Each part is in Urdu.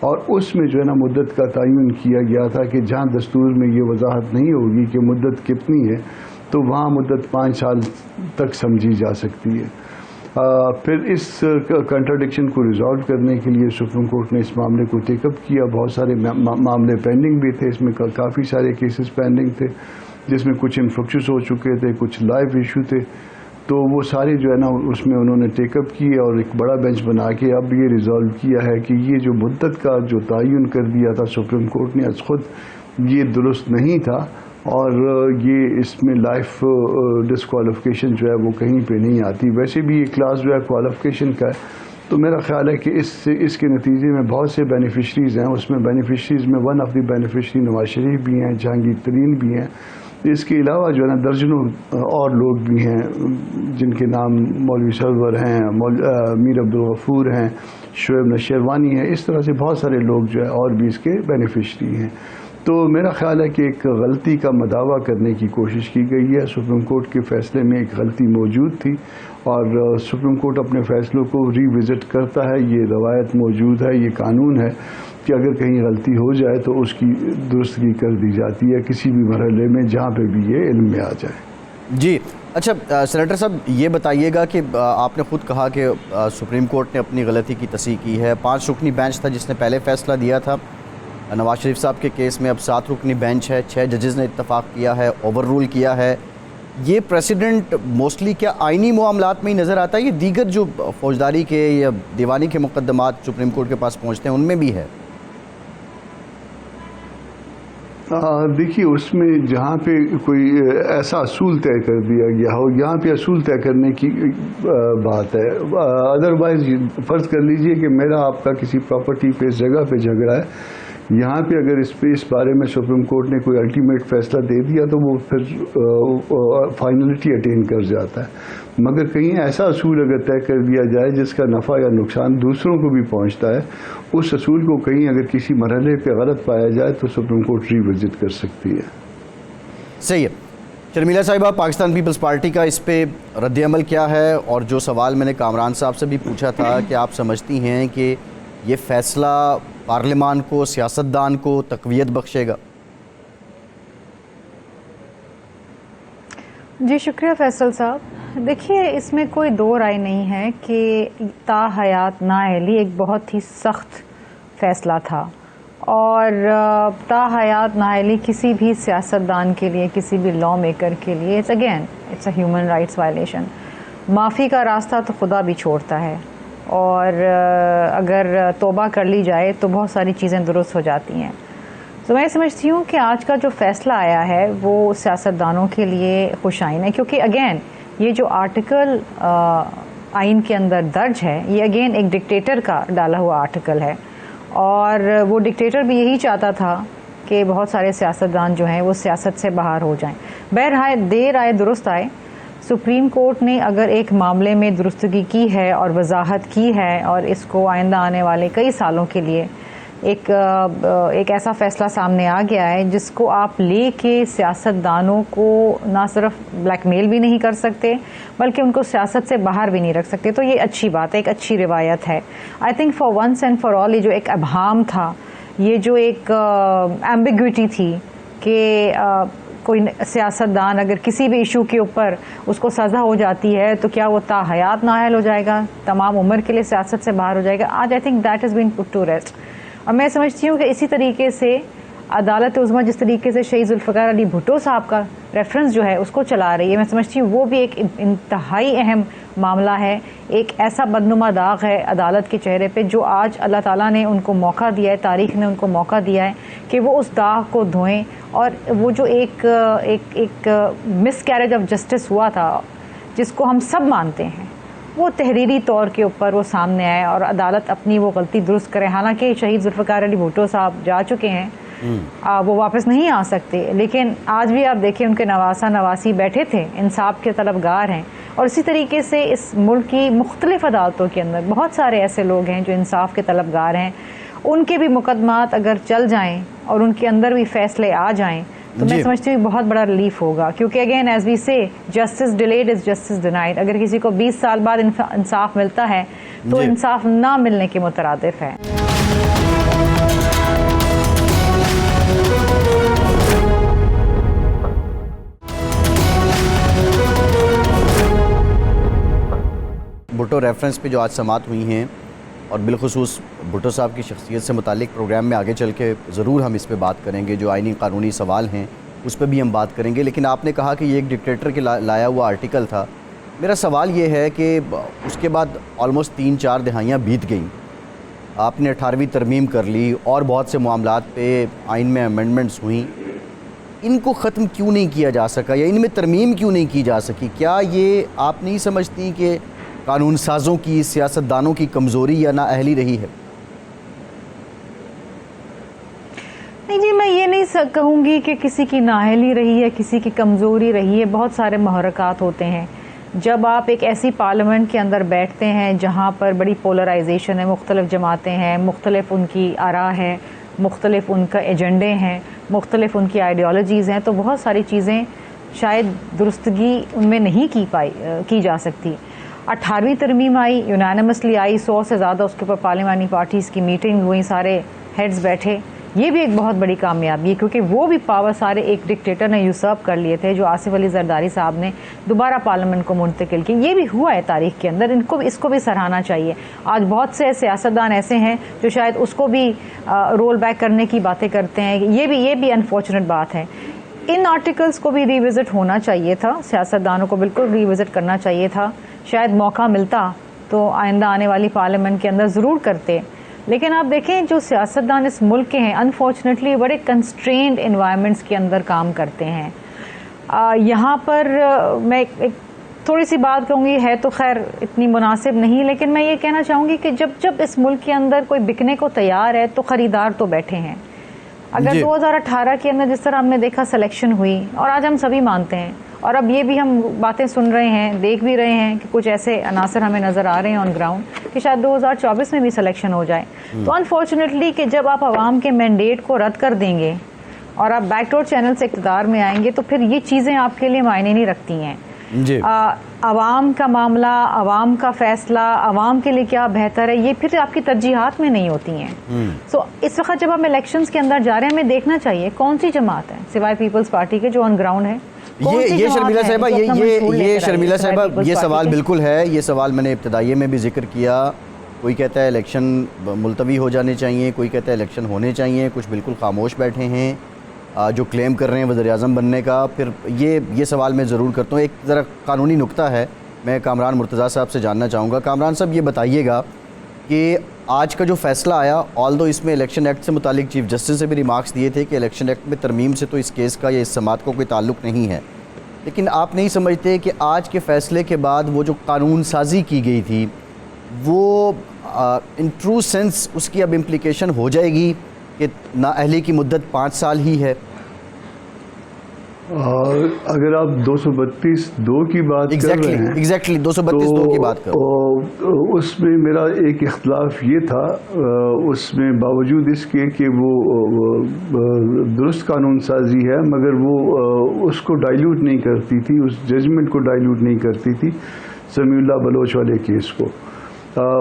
اور اس میں جو ہے نا مدت کا تعین کیا گیا تھا کہ جہاں دستور میں یہ وضاحت نہیں ہوگی کہ مدت کتنی ہے تو وہاں مدت 5 سال تک سمجھی جا سکتی ہے. پھر اس کنٹراڈکشن کو ریزالو کرنے کے لیے سپریم کورٹ نے اس معاملے کو ٹیک اپ کیا. بہت سارے معاملے پینڈنگ بھی تھے، اس میں کافی سارے کیسز پینڈنگ تھے جس میں کچھ انفرکشس ہو چکے تھے، کچھ لائیو ایشو تھے. تو وہ سارے جو ہے نا اس میں انہوں نے ٹیک اپ کیے اور ایک بڑا بینچ بنا کے اب یہ ریزالو کیا ہے کہ یہ جو مدت کا جو تعین کر دیا تھا سپریم کورٹ نے از خود، یہ درست نہیں تھا اور یہ اس میں لائف ڈسکوالیفکیشن جو ہے وہ کہیں پہ نہیں آتی. ویسے بھی یہ کلاس جو ہے کوالیفکیشن کا ہے، تو میرا خیال ہے کہ اس کے نتیجے میں بہت سے بینیفیشریز ہیں. اس میں بینیفیشریز میں one of the beneficiary Nawaz Sharif بھی ہیں، جہانگیر ترین بھی ہیں. اس کے علاوہ جو ہے نا درجنوں اور لوگ بھی ہیں جن کے نام مولوی سرور ہیں، میر عبدالغفور ہیں، شعیب نشیروانی ہیں. اس طرح سے بہت سارے لوگ جو ہے اور بھی اس کے بینیفیشری ہیں. تو میرا خیال ہے کہ ایک غلطی کا مداوع کرنے کی کوشش کی گئی ہے. سپریم کورٹ کے فیصلے میں ایک غلطی موجود تھی اور سپریم کورٹ اپنے فیصلوں کو ری وزٹ کرتا ہے. یہ روایت موجود ہے، یہ قانون ہے کہ اگر کہیں غلطی ہو جائے تو اس کی درستگی کر دی جاتی ہے کسی بھی مرحلے میں جہاں پہ بھی یہ علم میں آ جائے. جی اچھا سینیٹر صاحب، یہ بتائیے گا کہ آپ نے خود کہا کہ سپریم کورٹ نے اپنی غلطی کی تصحیح کی ہے. 5 رکنی بینچ تھا جس نے پہلے فیصلہ دیا تھا نواز شریف صاحب کے کیس میں، اب 7 رکنی بینچ ہے. 6 ججز نے اتفاق کیا ہے، اوور رول کیا ہے. یہ پریسیڈنٹ موسٹلی کیا آئینی معاملات میں ہی نظر آتا ہے، یہ دیگر جو فوجداری کے یا دیوانی کے مقدمات سپریم کورٹ کے پاس پہنچتے ہیں ان میں بھی ہے؟ دیکھیے اس میں جہاں پہ کوئی ایسا اصول طے کر دیا گیا ہو، یہاں پہ اصول طے کرنے کی بات ہے. ادروائز فرض کر لیجئے کہ میرا آپ کا کسی پراپرٹی پہ اس جگہ پہ جھگڑا ہے، یہاں پہ اگر اس بارے میں سپریم کورٹ نے کوئی الٹیمیٹ فیصلہ دے دیا تو وہ پھر فائنلٹی اٹین کر جاتا ہے. مگر کہیں ایسا اصول اگر طے کر دیا جائے جس کا نفع یا نقصان دوسروں کو بھی پہنچتا ہے، اس اصول کو کہیں اگر کسی مرحلے پہ غلط پایا جائے تو سپریم کورٹ ری وزٹ کر سکتی ہے. صحیح ہے. شرمیلا صاحبہ، پاکستان پیپلز پارٹی کا اس پہ رد عمل کیا ہے؟ اور جو سوال میں نے کامران صاحب سے بھی پوچھا تھا کہ آپ سمجھتی ہیں کہ یہ فیصلہ پارلیمان کو، سیاستدان کو تقویت بخشے گا؟ جی شکریہ فیصل صاحب. دیکھیے اس میں کوئی دو رائے نہیں ہے کہ تا حیات نااہلی ایک بہت ہی سخت فیصلہ تھا اور تا حیات نااہلی کسی بھی سیاستدان کے لیے، کسی بھی لا میکر کے لیے it's a human rights violation. معافی کا راستہ تو خدا بھی چھوڑتا ہے اور اگر توبہ کر لی جائے تو بہت ساری چیزیں درست ہو جاتی ہیں. تو میں سمجھتی ہوں کہ آج کا جو فیصلہ آیا ہے وہ سیاستدانوں کے لیے خوش آئین ہے، کیونکہ اگین یہ جو آرٹیکل آئین کے اندر درج ہے یہ اگین ایک ڈکٹیٹر کا ڈالا ہوا آرٹیکل ہے اور وہ ڈکٹیٹر بھی یہی چاہتا تھا کہ بہت سارے سیاستدان جو ہیں وہ سیاست سے باہر ہو جائیں. بہرحال دیر آئے درست آئے. سپریم کورٹ نے اگر ایک معاملے میں درستگی کی ہے اور وضاحت کی ہے اور اس کو آئندہ آنے والے کئی سالوں کے لیے ایک ایسا فیصلہ سامنے آ گیا ہے جس کو آپ لے کے سیاستدانوں کو نہ صرف بلیک میل بھی نہیں کر سکتے بلکہ ان کو سیاست سے باہر بھی نہیں رکھ سکتے، تو یہ اچھی بات ہے، ایک اچھی روایت ہے. I think for once and for all یہ جو ایک ابہام تھا، یہ جو ایک ایمبیگوٹی تھی کہ کوئی سیاستدان اگر کسی بھی ایشو کے اوپر اس کو سزا ہو جاتی ہے تو کیا وہ تا حیات نااہل ہو جائے گا، تمام عمر کے لیے سیاست سے باہر ہو جائے گا. آج I think that has been put to rest. اور میں سمجھتی ہوں کہ اسی طریقے سے عدالت عظمیٰ جس طریقے سے شہید ذوالفقار علی بھٹو صاحب کا ریفرنس جو ہے اس کو چلا رہی ہے، میں سمجھتی ہوں وہ بھی ایک انتہائی اہم معاملہ ہے. ایک ایسا بدنما داغ ہے عدالت کے چہرے پہ جو آج اللہ تعالیٰ نے ان کو موقع دیا ہے، تاریخ نے ان کو موقع دیا ہے کہ وہ اس داغ کو دھوئیں. اور وہ جو ایک مس کیریج آف جسٹس ہوا تھا جس کو ہم سب مانتے ہیں، وہ تحریری طور کے اوپر وہ سامنے آئے اور عدالت اپنی وہ غلطی درست کرے. حالانکہ شہید ذوالفقار علی بھٹو صاحب جا چکے ہیں، وہ واپس نہیں آ سکتے، لیکن آج بھی آپ دیکھیں ان کے نواسہ نواسی بیٹھے تھے، انصاف کے طلبگار ہیں. اور اسی طریقے سے اس ملک کی مختلف عدالتوں کے اندر بہت سارے ایسے لوگ ہیں جو انصاف کے طلبگار ہیں. ان کے بھی مقدمات اگر چل جائیں اور ان کے اندر بھی فیصلے آ جائیں تو میں سمجھتی ہوں بہت بڑا ریلیف ہوگا. کیونکہ اگین ایز وی سے justice delayed is justice denied. اگر کسی کو 20 سال بعد انصاف ملتا ہے تو انصاف نہ ملنے کے مترادف ہے. بھٹو ریفرنس پہ جو آج سماعت ہوئی ہیں اور بالخصوص بھٹو صاحب کی شخصیت سے متعلق پروگرام میں آگے چل کے ضرور ہم اس پہ بات کریں گے، جو آئینی قانونی سوال ہیں اس پہ بھی ہم بات کریں گے، لیکن آپ نے کہا کہ یہ ایک ڈکٹیٹر کے لایا ہوا آرٹیکل تھا. میرا سوال یہ ہے کہ اس کے بعد آلموسٹ 3-4 دہائیاں بیت گئیں، آپ نے 18ویں ترمیم کر لی اور بہت سے معاملات پہ آئین میں امینڈمنٹس ہوئیں، ان کو ختم کیوں نہیں کیا جا سکا یا ان میں ترمیم کیوں نہیں کی جا سکی؟ کیا یہ آپ نہیں سمجھتی کہ قانون سازوں کی، سیاستدانوں کی کمزوری یا نااہلی رہی ہے؟ نہیں جی، میں یہ نہیں کہوں گی کہ کسی کی نااہلی رہی ہے، کسی کی کمزوری رہی ہے. بہت سارے محرکات ہوتے ہیں. جب آپ ایک ایسی پارلیمنٹ کے اندر بیٹھتے ہیں جہاں پر بڑی پولرائزیشن ہے، مختلف جماعتیں ہیں، مختلف ان کی آراء ہیں، مختلف ان کا ایجنڈے ہیں، مختلف ان کی آئیڈیالوجیز ہیں، تو بہت ساری چیزیں شاید درستگی ان میں نہیں کی جا سکتی. 18ویں ترمیم آئی، یونانیمسلی آئی، 100 سے زیادہ اس کے اوپر پارلیمانی پارٹیز کی میٹنگ ہوئی، سارے ہیڈز بیٹھے. یہ بھی ایک بہت بڑی کامیابی ہے کیونکہ وہ بھی پاور سارے ایک ڈکٹیٹر نے یوسرپ کر لیے تھے، جو آصف علی زرداری صاحب نے دوبارہ پارلیمنٹ کو منتقل کی. یہ بھی ہوا ہے تاریخ کے اندر، اس کو بھی سراہنا چاہیے. آج بہت سے سیاستدان ایسے ہیں جو شاید اس کو بھی رول بیک کرنے کی باتیں کرتے ہیں. یہ بھی انفارچونیٹ بات ہے. ان آرٹیکلز کو بھی ریوزٹ ہونا چاہیے تھا، سیاستدانوں کو بالکل ریوزٹ کرنا چاہیے تھا. شاید موقع ملتا تو آئندہ آنے والی پارلیمنٹ کے اندر ضرور کرتے. لیکن آپ دیکھیں جو سیاستدان اس ملک کے ہیں انفارچونیٹلی بڑے کنسٹرینڈ انوائرمنٹس کے اندر کام کرتے ہیں. یہاں پر میں ایک تھوڑی سی بات کہوں گی، ہے تو خیر اتنی مناسب نہیں، لیکن میں یہ کہنا چاہوں گی کہ جب اس ملک کے اندر کوئی بکنے کو تیار ہے تو خریدار تو بیٹھے ہیں. اگر 2018 کے اندر جس طرح ہم نے دیکھا سلیکشن ہوئی، اور آج ہم سبھی مانتے ہیں اور اب یہ بھی ہم باتیں سن رہے ہیں، دیکھ بھی رہے ہیں کہ کچھ ایسے عناصر ہمیں نظر آ رہے ہیں آن گراؤنڈ کہ شاید 2024 میں بھی سلیکشن ہو جائے. تو انفارچونیٹلی کہ جب آپ عوام کے مینڈیٹ کو رد کر دیں گے اور آپ بیک ڈور چینل سے اقتدار میں آئیں گے تو پھر یہ چیزیں آپ کے لیے معنی نہیں رکھتی ہیں. جی. عوام کا معاملہ، عوام کا فیصلہ، عوام کے لیے کیا بہتر ہے، یہ پھر آپ کی ترجیحات میں نہیں ہوتی ہیں. سو اس وقت جب ہم الیکشنز کے اندر جا رہے ہیں ہمیں دیکھنا چاہیے کون سی جماعت ہے سوائے پیپلز پارٹی کے جو آن گراؤنڈ ہے. یہ شرمیلا صاحبہ یہ شرمیلا صاحبہ یہ سوال بالکل ہے. یہ سوال میں نے ابتدائیے میں بھی ذکر کیا. کوئی کہتا ہے الیکشن ملتوی ہو جانے چاہیے، کوئی کہتا ہے الیکشن ہونے چاہیے، کچھ بالکل خاموش بیٹھے ہیں جو کلیم کر رہے ہیں وزیر اعظم بننے کا. پھر یہ سوال میں ضرور کرتا ہوں. ایک ذرا قانونی نکتہ ہے، میں کامران مرتضیٰ صاحب سے جاننا چاہوں گا. کامران صاحب یہ بتائیے گا کہ آج کا جو فیصلہ آیا، آلدو اس میں الیکشن ایکٹ سے متعلق چیف جسٹس سے بھی ریمارکس دیے تھے کہ الیکشن ایکٹ میں ترمیم سے تو اس کیس کا یا اس سماعت کو کوئی تعلق نہیں ہے، لیکن آپ نہیں سمجھتے کہ آج کے فیصلے کے بعد وہ جو قانون سازی کی گئی تھی وہ ان ٹرو سینس اس کی اب امپلیکیشن ہو جائے گی کہ نااہلی کی مدت 5 سال ہی ہے؟ اگر آپ 232(2) کی بات کر رہے ہیں، ایگزیکٹلی 232(2) کی بات کر رہے ہیں، اس میں میرا ایک اختلاف یہ تھا، اس میں باوجود اس کے کہ وہ درست قانون سازی ہے مگر وہ اس کو ڈائیلیوٹ نہیں کرتی تھی، اس ججمنٹ کو ڈائیلیوٹ نہیں کرتی تھی سمیع اللہ بلوچ والے کیس کو.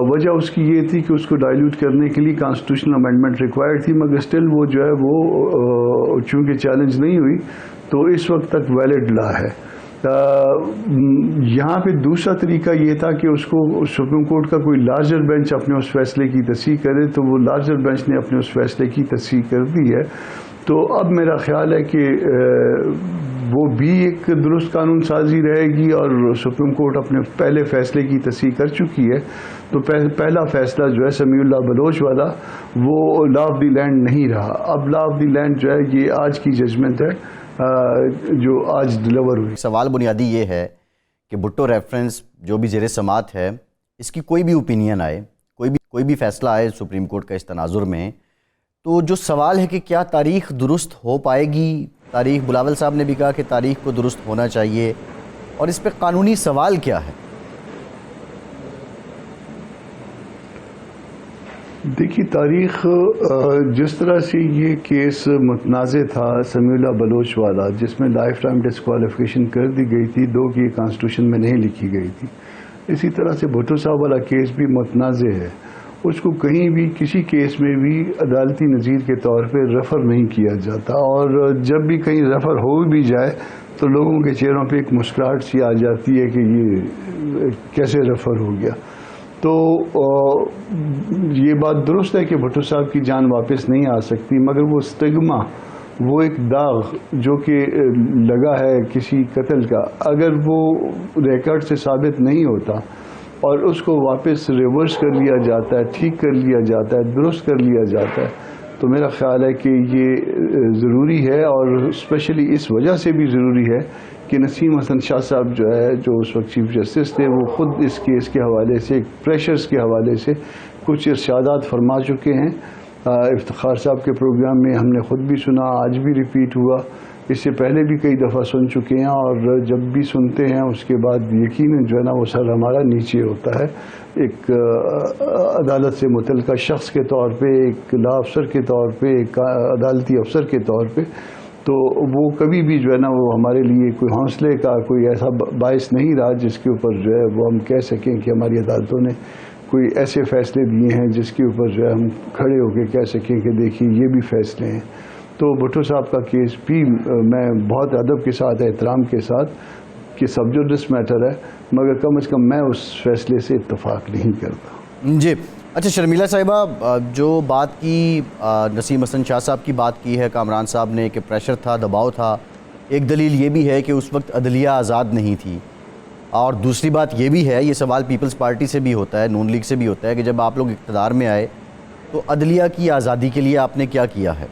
وجہ اس کی یہ تھی کہ اس کو ڈائیلیوٹ کرنے کے لیے کانسٹیٹیوشنل امینڈمنٹ ریکوائرڈ تھی، مگر اسٹل وہ جو ہے وہ چونکہ چیلنج نہیں ہوئی تو اس وقت تک ویلڈ لا ہے. یہاں پہ دوسرا طریقہ یہ تھا کہ اس کو سپریم کورٹ کا کوئی لارجر بینچ اپنے اس فیصلے کی تصحیح کرے، تو وہ لارجر بینچ نے اپنے اس فیصلے کی تصحیح کر دی ہے. تو اب میرا خیال ہے کہ وہ بھی ایک درست قانون سازی رہے گی، اور سپریم کورٹ اپنے پہلے فیصلے کی تصحیح کر چکی ہے. تو پہلا فیصلہ جو ہے سمیع اللہ بلوچ والا وہ لا آف دی لینڈ نہیں رہا. اب لا آف دی لینڈ جو ہے یہ آج کی ججمنٹ ہے جو آج ڈلیور ہوئی. سوال بنیادی یہ ہے کہ بھٹو ریفرنس جو بھی زیر سماعت ہے، اس کی کوئی بھی اوپینین آئے، کوئی بھی فیصلہ آئے سپریم کورٹ کا اس تناظر میں، تو جو سوال ہے کہ کیا تاریخ درست ہو پائے گی؟ تاریخ بلاول صاحب نے بھی کہا کہ تاریخ کو درست ہونا چاہیے، اور اس پہ قانونی سوال کیا ہے؟ دیکھیے تاریخ جس طرح سے یہ کیس متنازع تھا سمیع اللہ بلوچ والا، جس میں لائف ٹائم ڈسکوالیفیکیشن کر دی گئی تھی، 2 کی کانسٹیٹیوشن میں نہیں لکھی گئی تھی، اسی طرح سے بھٹو صاحب والا کیس بھی متنازع ہے. اس کو کہیں بھی کسی کیس میں بھی عدالتی نظیر کے طور پہ ریفر نہیں کیا جاتا، اور جب بھی کہیں ریفر ہو بھی جائے تو لوگوں کے چہروں پہ ایک مسکراہٹ سی آ جاتی ہے کہ یہ کیسے ریفر ہو گیا. تو یہ بات درست ہے کہ بھٹو صاحب کی جان واپس نہیں آ سکتی، مگر وہ اسٹگما، وہ ایک داغ جو کہ لگا ہے کسی قتل کا، اگر وہ ریکارڈ سے ثابت نہیں ہوتا اور اس کو واپس ریورس کر لیا جاتا ہے، ٹھیک کر لیا جاتا ہے، درست کر لیا جاتا ہے، تو میرا خیال ہے کہ یہ ضروری ہے، اور اسپیشلی اس وجہ سے بھی ضروری ہے کہ نسیم حسن شاہ صاحب جو ہے، جو اس وقت چیف جسٹس تھے، وہ خود اس کیس کے حوالے سے، پریشرز کے حوالے سے کچھ ارشادات فرما چکے ہیں۔ افتخار صاحب کے پروگرام میں ہم نے خود بھی سنا، آج بھی ریپیٹ ہوا، اس سے پہلے بھی کئی دفعہ سن چکے ہیں، اور جب بھی سنتے ہیں اس کے بعد یقیناً جو ہے نا وہ سر ہمارا نیچے ہوتا ہے، ایک عدالت سے متعلقہ شخص کے طور پہ، ایک لا افسر کے طور پہ، ایک عدالتی افسر کے طور پہ، تو وہ کبھی بھی جو ہے نا وہ ہمارے لیے کوئی حوصلے کا کوئی ایسا باعث نہیں رہا جس کے اوپر جو ہے وہ ہم کہہ سکیں کہ ہماری عدالتوں نے کوئی ایسے فیصلے دیے ہیں جس کے اوپر جو ہے ہم کھڑے ہو کے کہہ سکیں کہ دیکھیے یہ بھی فیصلے ہیں۔ تو بھٹو صاحب کا کیس بھی میں بہت ادب کے ساتھ، احترام کے ساتھ، کہ سب جوڈس میٹر ہے، مگر کم از کم میں اس فیصلے سے اتفاق نہیں کرتا۔ جی اچھا، شرمیلا صاحبہ، جو بات کی نسیم حسن شاہ صاحب کی بات کی ہے کامران صاحب نے کہ پریشر تھا، دباؤ تھا، ایک دلیل یہ بھی ہے کہ اس وقت عدلیہ آزاد نہیں تھی، اور دوسری بات یہ بھی ہے، یہ سوال پیپلز پارٹی سے بھی ہوتا ہے، نون لیگ سے بھی ہوتا ہے، کہ جب آپ لوگ اقتدار میں آئے تو عدلیہ کی آزادی کے لیے آپ نے کیا کیا ہے؟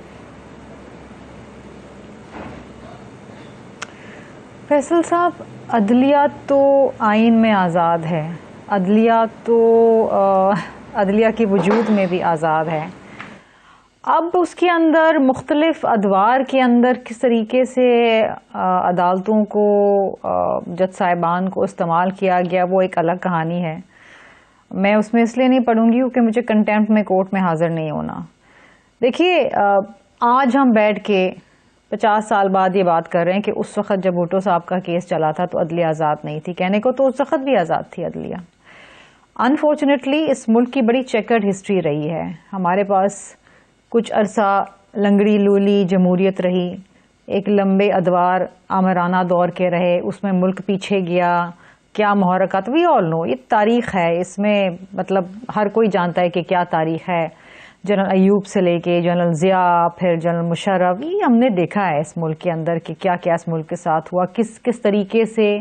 فیصل صاحب، عدلیہ تو آئین میں آزاد ہے، عدلیہ تو عدلیہ کے وجود میں بھی آزاد ہے۔ اب اس کے اندر مختلف ادوار کے اندر کس طریقے سے عدالتوں کو، جج صاحبان کو استعمال کیا گیا، وہ ایک الگ کہانی ہے۔ میں اس میں اس لیے نہیں پڑھوں گی کیونکہ مجھے کنٹیمپٹ میں کورٹ میں حاضر نہیں ہونا۔ دیکھیے، آج ہم بیٹھ کے 50 سال بعد یہ بات کر رہے ہیں کہ اس وقت جب بھٹو صاحب کا کیس چلا تھا تو عدلیہ آزاد نہیں تھی، کہنے کو تو اس وقت بھی آزاد تھی عدلیہ۔ انفارچونیٹلی اس ملک کی بڑی چیکرڈ ہسٹری رہی ہے، ہمارے پاس کچھ عرصہ لنگڑی لولی جمہوریت رہی، ایک لمبے ادوار آمرانہ دور کے رہے، اس میں ملک پیچھے گیا، کیا محرکات، وی آل نو، یہ تاریخ ہے، اس میں مطلب ہر کوئی جانتا ہے کہ کیا تاریخ ہے، جنرل ایوب سے لے کے جنرل ضیاء، پھر جنرل مشرف، یہ ہم نے دیکھا ہے اس ملک کے اندر کہ کیا کیا اس ملک کے ساتھ ہوا، کس طریقے سے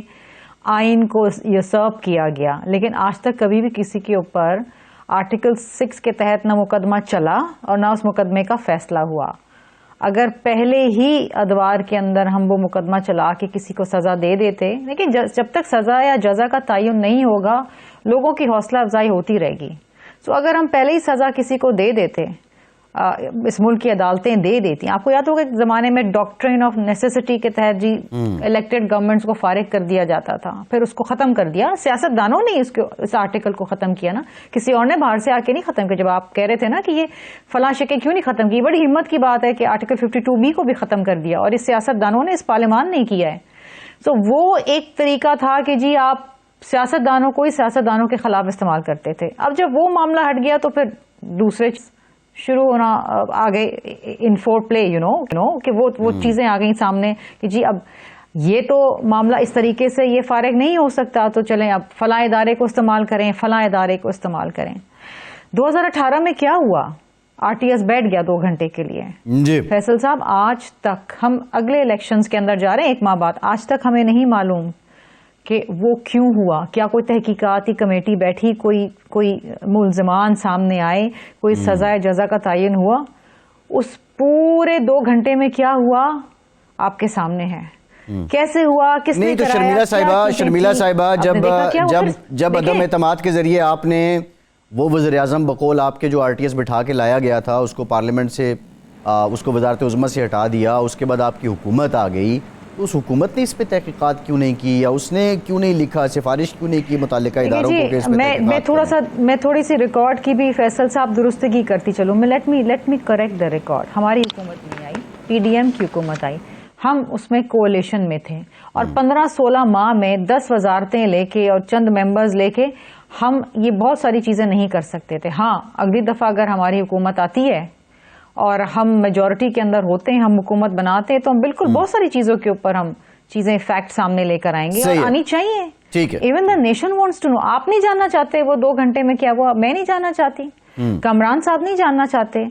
آئین کو یسرب کیا گیا، لیکن آج تک کبھی بھی کسی کے اوپر آرٹیکل 6 کے تحت نہ مقدمہ چلا اور نہ اس مقدمے کا فیصلہ ہوا۔ اگر پہلے ہی ادوار کے اندر ہم وہ مقدمہ چلا کے کسی کو سزا دے دیتے، لیکن جب تک سزا یا جزا کا تعین نہیں ہوگا لوگوں کی حوصلہ افزائی ہوتی رہے گی۔ سو اگر ہم پہلے ہی سزا کسی کو دے دیتے، اس ملک کی عدالتیں دے دیتی، آپ کو یاد ہوگا ایک زمانے میں ڈاکٹرین آف نیسیسٹی کے تحت جی الیکٹڈ گورنمنٹس کو فارغ کر دیا جاتا تھا، پھر اس کو ختم کر دیا، سیاست دانوں نے اس آرٹیکل کو ختم کیا نا، کسی اور نے باہر سے آ کے نہیں ختم کیا۔ جب آپ کہہ رہے تھے نا کہ یہ فلاں شکیں کیوں نہیں ختم کی، بڑی ہمت کی بات ہے کہ آرٹیکل 52B کو بھی ختم کر دیا، اور اس سیاست دانوں نے، اس پارلیمان نے کیا ہے۔ سو وہ ایک طریقہ تھا کہ جی آپ سیاست دانوں کو ہی سیاست دانوں کے خلاف استعمال کرتے تھے۔ اب جب وہ معاملہ ہٹ گیا تو پھر دوسرے شروع ہونا آ گئے ان فور پلے، یو نو کہ وہ چیزیں آ گئیں سامنے کہ جی اب یہ تو معاملہ اس طریقے سے یہ فارغ نہیں ہو سکتا، تو چلیں اب فلاں ادارے کو استعمال کریں، فلاں ادارے کو استعمال کریں۔ 2018 میں کیا ہوا؟ RTS بیٹھ گیا 2 گھنٹے کے لیے۔ جی فیصل صاحب، آج تک ہم اگلے الیکشنز کے اندر جا رہے ہیں 1 ماہ بعد، آج تک ہمیں نہیں معلوم کہ وہ کیوں ہوا، کیا کوئی تحقیقاتی کمیٹی بیٹھی، کوئی ملزمان سامنے آئے، کوئی سزا جزا کا تعین ہوا؟ اس پورے 2 گھنٹے میں کیا ہوا آپ کے سامنے ہے، کیسے ہوا، کس نے نہیں تو کرایا؟ شرمیلا صاحبہ جب عدم اعتماد کے ذریعے آپ نے وہ وزیر اعظم بقول آپ کے جو RTS بٹھا کے لایا گیا تھا اس کو پارلیمنٹ سے، اس کو وزارت عظمیٰ سے ہٹا دیا، اس کے بعد آپ کی حکومت آ گئی، تو اس حکومت نے اس پہ تحقیقات کیوں نہیں کی، یا اس نے کیوں نہیں لکھا، سفارش کیوں نہیں کی متعلقہ اداروں کو کہ اس پہ تحقیقات؟ میں تھوڑی سی ریکارڈ کی بھی فیصل صاحب درستگی کرتی چلوں، let me correct the record. ہماری حکومت نہیں آئی، PDM کی حکومت آئی، ہم اس میں کولیشن میں تھے، اور 15-16 ماہ میں 10 وزارتیں لے کے اور چند ممبرز لے کے ہم یہ بہت ساری چیزیں نہیں کر سکتے تھے۔ ہاں، اگلی دفعہ اگر ہماری حکومت آتی ہے اور ہم میجورٹی کے اندر ہوتے ہیں، ہم حکومت بناتے ہیں، تو ہم بالکل بہت ساری چیزوں کے اوپر ہم چیزیں فیکٹ سامنے لے کر آئیں گے، اور آنی چاہیے۔ ٹھیک ہے. Even the nation wants to know. آپ نہیں جاننا چاہتے وہ 2 گھنٹے میں کیا ہوا, میں نہیں جاننا چاہتی, کامران صاحب نہیں جاننا چاہتے.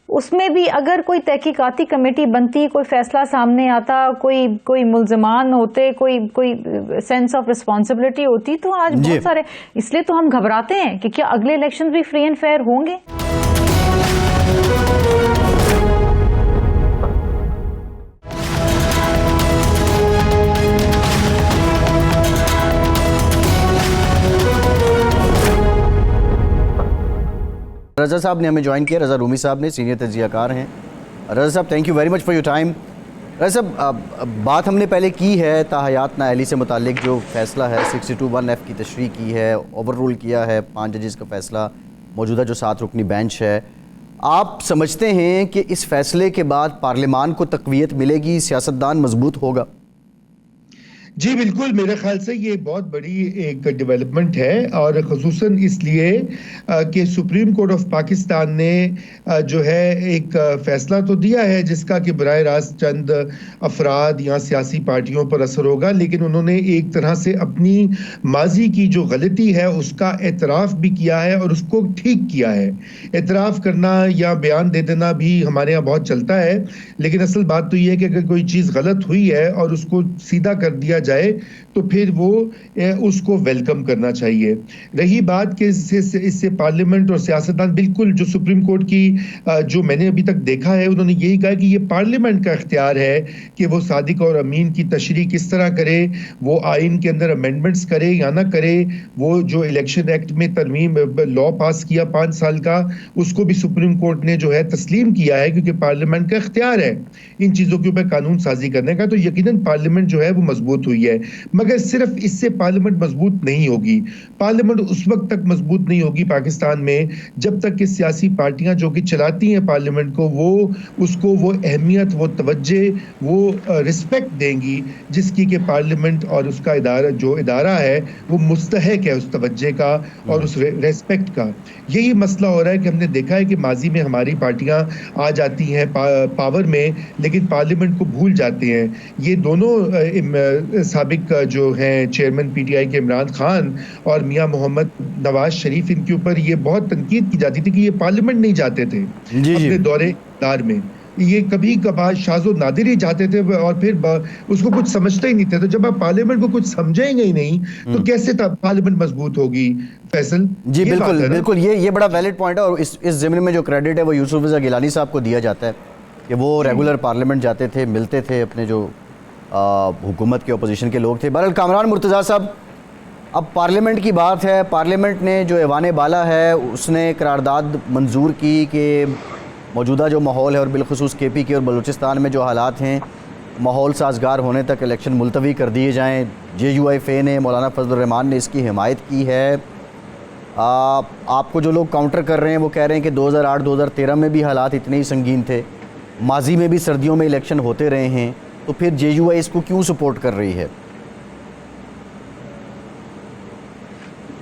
اس میں بھی اگر کوئی تحقیقاتی کمیٹی بنتی, کوئی فیصلہ سامنے آتا, کوئی ملزمان ہوتے, کوئی سینس آف ریسپانسبلٹی ہوتی, تو آج بہت سارے. اس لیے تو ہم گھبراتے ہیں کہ کیا اگلے الیکشن بھی فری اینڈ فیئر ہوں گے. رضا صاحب نے ہمیں جوائن کیا, رضا رومی صاحب نے, سینئر تجزیہ کار ہیں. Raza Sahab thank you very much for your time. Raza Sahab بات ہم نے پہلے کی ہے تاحیات نااہلی سے متعلق جو فیصلہ ہے 62(1)(f) کی تشریح کی ہے, اوور رول کیا ہے 5 ججز کا فیصلہ, موجودہ جو 7 رکنی بینچ ہے. آپ سمجھتے ہیں کہ اس فیصلے کے بعد پارلیمان کو تقویت ملے گی, سیاستدان مضبوط ہوگا؟ جی بالکل, میرے خیال سے یہ بہت بڑی ایک ڈیولپمنٹ ہے, اور خصوصاً اس لیے کہ سپریم کورٹ آف پاکستان نے جو ہے ایک فیصلہ تو دیا ہے جس کا کہ براہ راست چند افراد یا سیاسی پارٹیوں پر اثر ہوگا, لیکن انہوں نے ایک طرح سے اپنی ماضی کی جو غلطی ہے اس کا اعتراف بھی کیا ہے اور اس کو ٹھیک کیا ہے. اعتراف کرنا یا بیان دے دینا بھی ہمارے یہاں بہت چلتا ہے, لیکن اصل بات تو یہ ہے کہ اگر کوئی چیز غلط ہوئی ہے اور اس کو سیدھا کر دیا جائے تو پھر وہ اس کو ویلکم کرنا چاہیے. رہی بات کہ اس سے پارلیمنٹ اور سیاستدان, بالکل جو سپریم کورٹ کی جو میں نے ابھی تک دیکھا ہے انہوں نے یہی کہا کہ یہ پارلیمنٹ کا اختیار ہے کہ وہ صادق اور امین کی تشریح کس طرح کرے, وہ آئین کے اندر امینڈمنٹس کرے یا نہ کرے. وہ جو الیکشن ایکٹ میں ترمیم لا پاس کیا 5 سال کا, اس کو بھی سپریم کورٹ نے جو ہے تسلیم کیا ہے کیونکہ پارلیمنٹ کا اختیار ہے ان چیزوں کے اوپر قانون سازی کرنے کا. تو یقیناً پارلیمنٹ جو ہے وہ مضبوط ہوئی ہے, مگر صرف اس سے پارلیمنٹ مضبوط نہیں ہوگی. پارلیمنٹ اس وقت تک مضبوط نہیں ہوگی پاکستان میں جب تک کہ سیاسی پارٹیاں جو کہ چلاتی ہیں پارلیمنٹ کو وہ اہمیت, وہ توجہ, وہ رسپیکٹ دیں گی جس کی کہ پارلیمنٹ اور اس کا ادارہ ہے وہ مستحق ہے اس توجہ کا اور اس ریسپیکٹ کا. یہی مسئلہ ہو رہا ہے کہ ہم نے دیکھا ہے کہ ماضی میں ہماری پارٹیاں آ جاتی ہیں پاور میں لیکن پارلیمنٹ کو بھول جاتے ہیں. یہ دونوں سابق جو ہیں چیئرمین پی ٹی آئی کے عمران خان اور میاں محمد نواز شریف, ان کے اوپر یہ بہت تنقید کی جاتی تھی کہ یہ پارلیمنٹ نہیں جاتے تھے اپنے دورے دار میں. یہ کبھی کبھار شاذ و نادر ہی جاتے تھے اور پھر اس کو کچھ سمجھتے ہی نہیں تھے. تو جب آپ پارلیمنٹ کو کچھ سمجھیں گے ہی نہیں تو کیسے پارلیمنٹ مضبوط ہوگی فیصل؟ جی بالکل, یہ بڑا ویلڈ پوائنٹ ہے, اور اس ضمن میں جو کریڈٹ ہے وہ یوسف رضا گیلانی صاحب کو دیا جاتا ہے کہ وہ ریگولر پارلیمنٹ جاتے تھے, ملتے تھے اپنے جو حکومت کے اپوزیشن کے لوگ تھے. بہرحال کامران مرتضیٰ صاحب, اب پارلیمنٹ کی بات ہے. پارلیمنٹ نے جو ایوان بالا ہے اس نے قرارداد منظور کی کہ موجودہ جو ماحول ہے اور بالخصوص کے پی کے اور بلوچستان میں جو حالات ہیں, ماحول سازگار ہونے تک الیکشن ملتوی کر دیے جائیں. JUIF نے, مولانا فضل الرحمان نے اس کی حمایت کی ہے. آپ کو جو لوگ کاؤنٹر کر رہے ہیں وہ کہہ رہے ہیں کہ 2008-2013 میں بھی حالات اتنے ہی سنگین تھے, ماضی میں بھی سردیوں میں الیکشن ہوتے رہے ہیں, تو پھر JUI اس کو کیوں سپورٹ کر رہی ہے؟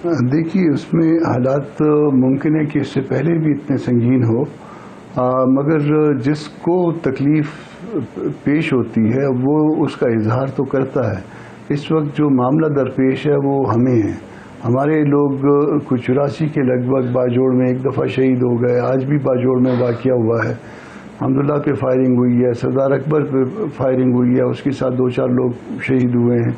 دیکھیے, اس میں حالات ممکن ہے کہ اس سے پہلے بھی اتنے سنگین ہو, مگر جس کو تکلیف پیش ہوتی ہے وہ اس کا اظہار تو کرتا ہے. اس وقت جو معاملہ درپیش ہے وہ ہمیں ہے. ہمارے لوگ کچھ 84 کے لگ بھگ باجوڑ میں ایک دفعہ شہید ہو گئے, آج بھی باجوڑ میں واقعہ ہوا ہے. حمداللہ پہ فائرنگ ہوئی ہے, سردار اکبر پہ فائرنگ ہوئی ہے, اس کے ساتھ 2-4 لوگ شہید ہوئے ہیں.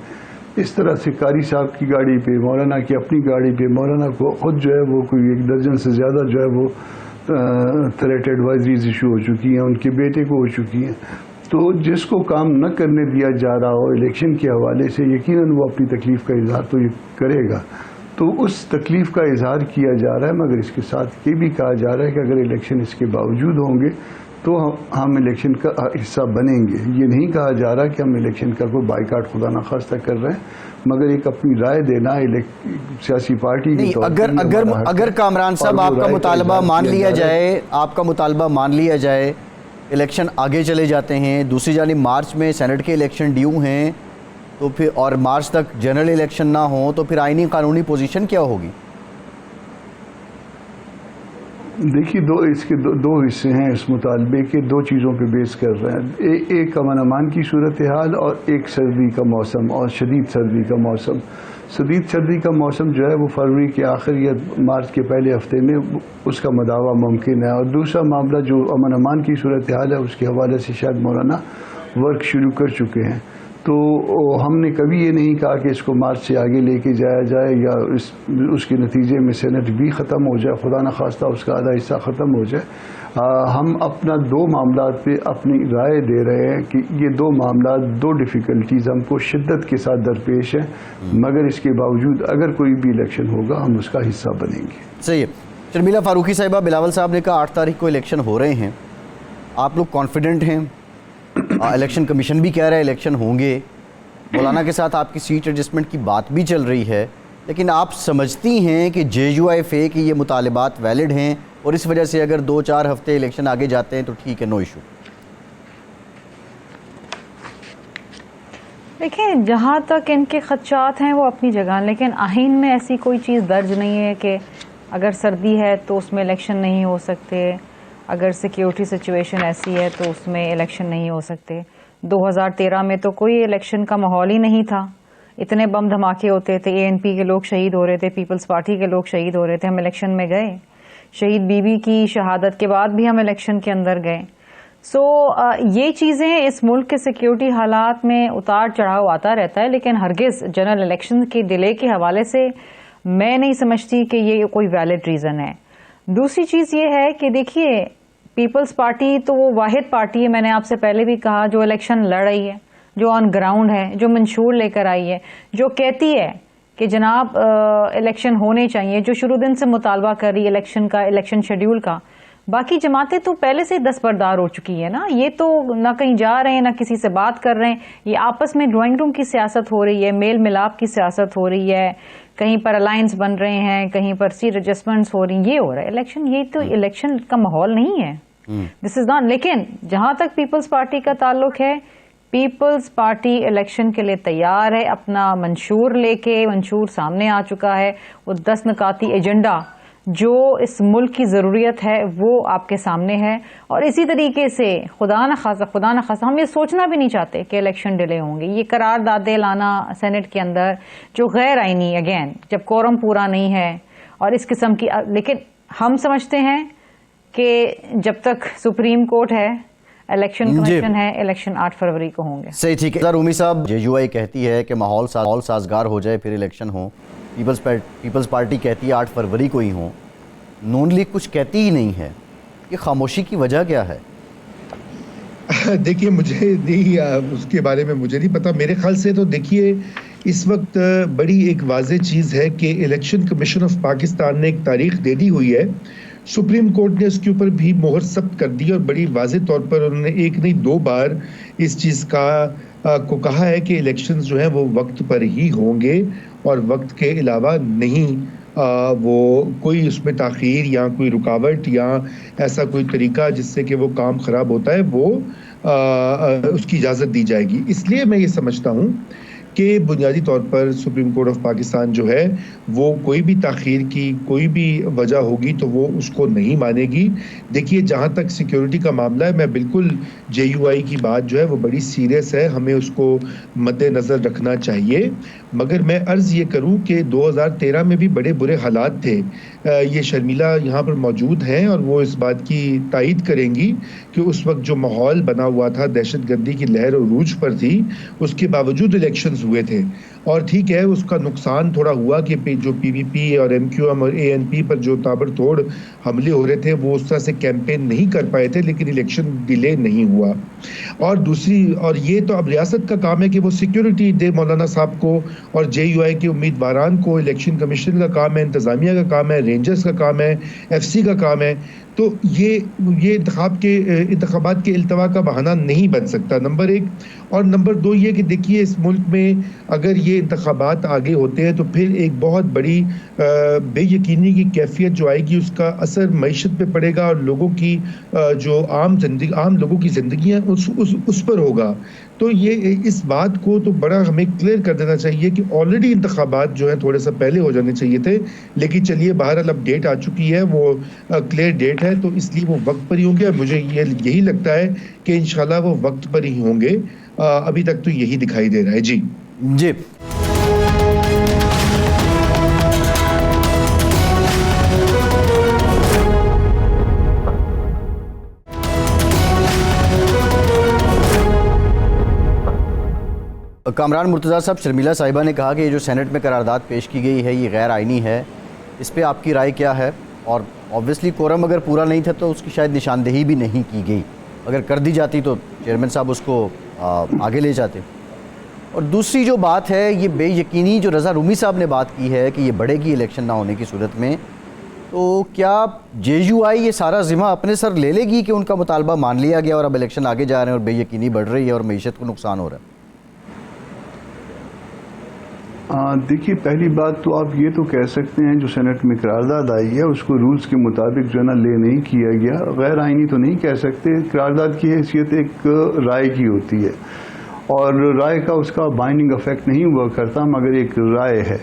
اس طرح سے قاری صاحب کی گاڑی پہ, مولانا کی اپنی گاڑی پہ, مولانا کو خود جو ہے وہ کوئی 1 درجن سے زیادہ جو ہے وہ تھریٹ ایڈوائزریز ایشو ہو چکی ہیں, ان کے بیٹے کو ہو چکی ہیں. تو جس کو کام نہ کرنے دیا جا رہا ہو الیکشن کے حوالے سے, یقیناً وہ اپنی تکلیف کا اظہار تو کرے گا. تو اس تکلیف کا اظہار کیا جا رہا ہے, مگر اس کے ساتھ یہ بھی کہا جا رہا ہے کہ اگر الیکشن اس کے باوجود ہوں گے تو ہم الیکشن کا حصہ بنیں گے. یہ نہیں کہا جا رہا کہ ہم الیکشن کا کوئی بائیکاٹ خدا نخواستہ کر رہے ہیں, مگر ایک اپنی رائے دینا سیاسی پارٹی کی طور پر. اگر کامران صاحب آپ کا مطالبہ مان لیا جائے, الیکشن آگے چلے جاتے ہیں, دوسری جانب مارچ میں سینٹ کے الیکشن ڈیو ہیں, تو پھر اور مارچ تک جنرل الیکشن نہ ہوں, تو پھر آئینی قانونی پوزیشن کیا ہوگی؟ دیکھیے اس کے دو حصے ہیں اس مطالبے کے, دو چیزوں پہ بیس کر رہے ہیں. ایک امن امان کی صورتحال اور ایک سردی کا موسم اور شدید سردی کا موسم. شدید سردی کا موسم جو ہے وہ فروری کے آخر یا مارچ کے پہلے ہفتے میں اس کا مداوع ممکن ہے. اور دوسرا معاملہ جو امن امان کی صورتحال ہے اس کے حوالے سے شاید مولانا ورک شروع کر چکے ہیں. تو ہم نے کبھی یہ نہیں کہا کہ اس کو مارچ سے آگے لے کے جایا جائے یا اس کے نتیجے میں سینٹ بھی ختم ہو جائے, خدا نخواستہ اس کا آدھا حصہ ختم ہو جائے. ہم اپنا دو معاملات پہ اپنی رائے دے رہے ہیں کہ یہ دو معاملات, دو ڈیفیکلٹیز ہم کو شدت کے ساتھ درپیش ہیں, مگر اس کے باوجود اگر کوئی بھی الیکشن ہوگا ہم اس کا حصہ بنیں گے. صحیح ہے. شرمیلا فاروقی صاحبہ, بلاول صاحب نے کہا 8 تاریخ کو الیکشن ہو رہے ہیں, آپ لوگ کانفیڈنٹ ہیں؟ الیکشن کمیشن بھی کہہ رہا ہے الیکشن ہوں گے, مولانا کے ساتھ آپ کی سیٹ ایڈجسٹمنٹ کی بات بھی چل رہی ہے, لیکن آپ سمجھتی ہیں کہ JUIFA کے یہ مطالبات ویلڈ ہیں اور اس وجہ سے اگر 2-4 ہفتے الیکشن آگے جاتے ہیں تو ٹھیک ہے, نو ایشو؟ دیکھیں, جہاں تک ان کے خدشات ہیں وہ اپنی جگہ, لیکن آئین میں ایسی کوئی چیز درج نہیں ہے کہ اگر سردی ہے تو اس میں الیکشن نہیں ہو سکتے, اگر سیکیورٹی سچویشن ایسی ہے تو اس میں الیکشن نہیں ہو سکتے. 2013 میں تو کوئی الیکشن کا ماحول ہی نہیں تھا, اتنے بم دھماکے ہوتے تھے, ANP کے لوگ شہید ہو رہے تھے, پیپلز پارٹی کے لوگ شہید ہو رہے تھے, ہم الیکشن میں گئے. شہید بی بی کی شہادت کے بعد بھی ہم الیکشن کے اندر گئے. یہ چیزیں اس ملک کے سیکیورٹی حالات میں اتار چڑھاؤ آتا رہتا ہے, لیکن ہرگز جنرل الیکشن کے ڈیلے کے حوالے سے میں نہیں سمجھتی کہ یہ کوئی ویلڈ ریزن ہے. دوسری چیز یہ ہے کہ دیکھیے, پیپلز پارٹی تو وہ واحد پارٹی ہے, میں نے آپ سے پہلے بھی کہا, جو الیکشن لڑ رہی ہے, جو آن گراؤنڈ ہے, جو منشور لے کر آئی ہے, جو کہتی ہے کہ جناب الیکشن ہونے چاہیے, جو شروع دن سے مطالبہ کر رہی ہے الیکشن کا, الیکشن شیڈیول کا. باقی جماعتیں تو پہلے سے دستبردار ہو چکی ہے نا, یہ تو نہ کہیں جا رہے ہیں نہ کسی سے بات کر رہے ہیں, یہ آپس میں ڈرائنگ روم کی سیاست ہو رہی ہے, میل ملاپ کی سیاست ہو رہی ہے, کہیں پر الائنس بن رہے ہیں, کہیں پر سیٹ ایڈجسٹمنٹس ہو رہی ہیں, یہ ہو رہا ہے. الیکشن, یہ تو الیکشن کا ماحول نہیں ہے, دس از ناٹ. لیکن جہاں تک پیپلز پارٹی کا تعلق ہے, پیپلز پارٹی الیکشن کے لیے تیار ہے, اپنا منشور لے کے, منشور سامنے آ چکا ہے, وہ 10 نکاتی ایجنڈا جو اس ملک کی ضروریت ہے وہ آپ کے سامنے ہے. اور اسی طریقے سے خدا نخواستہ ہم یہ سوچنا بھی نہیں چاہتے کہ الیکشن ڈیلے ہوں گے. یہ قراردادیں لانا سینٹ کے اندر جو غیر آئینی, اگین جب کورم پورا نہیں ہے اور اس قسم کی, لیکن ہم سمجھتے ہیں کہ جب تک سپریم کورٹ ہے, الیکشن کمیشن ہے, الیکشن 8 فروری کو ہوں گے. صحیح, ٹھیک ہے. رومی صاحب, JUI کہتی ہے کہ ماحول سازگار ہو جائے پھر الیکشن ہو, پیپلز پارٹی کہتی ہے 8 فروری کو ہی ہوں, نون لیگ کچھ کہتی ہی نہیں ہے. یہ خاموشی کی وجہ کیا ہے؟ دیکھیے, مجھے نہیں, اس کے بارے میں مجھے نہیں پتا. میرے خیال سے تو دیکھیے, اس وقت بڑی ایک واضح چیز ہے کہ الیکشن کمیشن آف پاکستان نے ایک تاریخ دے دی ہوئی ہے, سپریم کورٹ نے اس کے اوپر بھی مہر ثبت کر دی, اور بڑی واضح طور پر انہوں نے ایک نہیں 2 بار اس چیز کو کہا ہے کہ الیکشنز جو ہیں وہ وقت پر ہی ہوں گے اور وقت کے علاوہ نہیں. وہ کوئی اس میں تاخیر یا کوئی رکاوٹ یا ایسا کوئی طریقہ جس سے کہ وہ کام خراب ہوتا ہے وہ اس کی اجازت دی جائے گی. اس لیے میں یہ سمجھتا ہوں کہ بنیادی طور پر سپریم کورٹ آف پاکستان جو ہے وہ کوئی بھی تاخیر کی کوئی بھی وجہ ہوگی تو وہ اس کو نہیں مانے گی. دیکھیے, جہاں تک سیکیورٹی کا معاملہ ہے, میں بالکل JUI کی بات جو ہے وہ بڑی سیریس ہے, ہمیں اس کو مد نظر رکھنا چاہیے. مگر میں عرض یہ کروں کہ 2013 میں بھی بڑے برے حالات تھے. یہ شرمیلا یہاں پر موجود ہیں اور وہ اس بات کی تائید کریں گی کہ اس وقت جو ماحول بنا ہوا تھا, دہشت گردی کی لہر عروج پر تھی, اس کے باوجود الیکشنز ہوئے تھے. اور ٹھیک ہے, اس کا نقصان تھوڑا ہوا کہ جو PPP اور MQM اور ANP پر جو تابڑ توڑ حملے ہو رہے تھے وہ اس طرح سے کیمپین نہیں کر پائے تھے, لیکن الیکشن ڈیلے نہیں ہوا. اور یہ تو اب ریاست کا کام ہے کہ وہ سیکیورٹی دے مولانا صاحب کو, اور JUI کے امیدواران کو. الیکشن کمیشن کا کام ہے, انتظامیہ کا کام ہے, رینجرز کا کام ہے, FC کا کام ہے. تو یہ انتخابات کے التوا کا بہانہ نہیں بن سکتا، نمبر ایک. اور نمبر دو یہ کہ دیکھیے اس ملک میں اگر یہ انتخابات آگے ہوتے ہیں تو پھر ایک بہت بڑی بے یقینی کی کیفیت جو آئے گی، اس کا اثر معیشت پہ پڑے گا اور لوگوں کی جو عام لوگوں کی زندگیاں اس پر ہوگا. تو یہ اس بات کو تو بڑا ہمیں کلیئر کر دینا چاہیے کہ آلریڈی انتخابات جو ہیں تھوڑے سا پہلے ہو جانے چاہیے تھے، لیکن چلیے بہرحال اب ڈیٹ آ چکی ہے، وہ کلیئر ڈیٹ ہے، تو اس لیے وہ وقت پر ہی ہوں گے. مجھے یہی لگتا ہے کہ انشاءاللہ وہ وقت پر ہی ہوں گے. ابھی تک تو یہی دکھائی دے رہا ہے. جی جی کامران مرتضیٰ صاحب، شرمیلا صاحبہ نے کہا کہ یہ جو سینٹ میں قرارداد پیش کی گئی ہے یہ غیر آئینی ہے، اس پہ آپ کی رائے کیا ہے؟ اور اوبویسلی کورم اگر پورا نہیں تھا تو اس کی شاید نشاندہی بھی نہیں کی گئی، اگر کر دی جاتی تو چیئرمین صاحب اس کو آگے لے جاتے. اور دوسری جو بات ہے یہ بے یقینی جو رضا رومی صاحب نے بات کی ہے کہ یہ بڑھے گی الیکشن نہ ہونے کی صورت میں، تو کیا جے یو آئی یہ سارا ذمہ اپنے سر لے لے گی کہ ان کا مطالبہ مان لیا گیا اور اب الیکشن آگے جا رہے ہیں اور بے یقینی بڑھ رہی ہے اور معیشت کو نقصان ہو رہا ہے؟ دیکھیے، پہلی بات تو آپ یہ تو کہہ سکتے ہیں جو سینٹ میں قرارداد آئی ہے اس کو رولز کے مطابق جو ہے نا لے نہیں کیا گیا. غیر آئینی تو نہیں کہہ سکتے. قرارداد کی حیثیت ایک رائے کی ہوتی ہے اور رائے کا اس کا بائنڈنگ افیکٹ نہیں ہوا کرتا، مگر ایک رائے ہے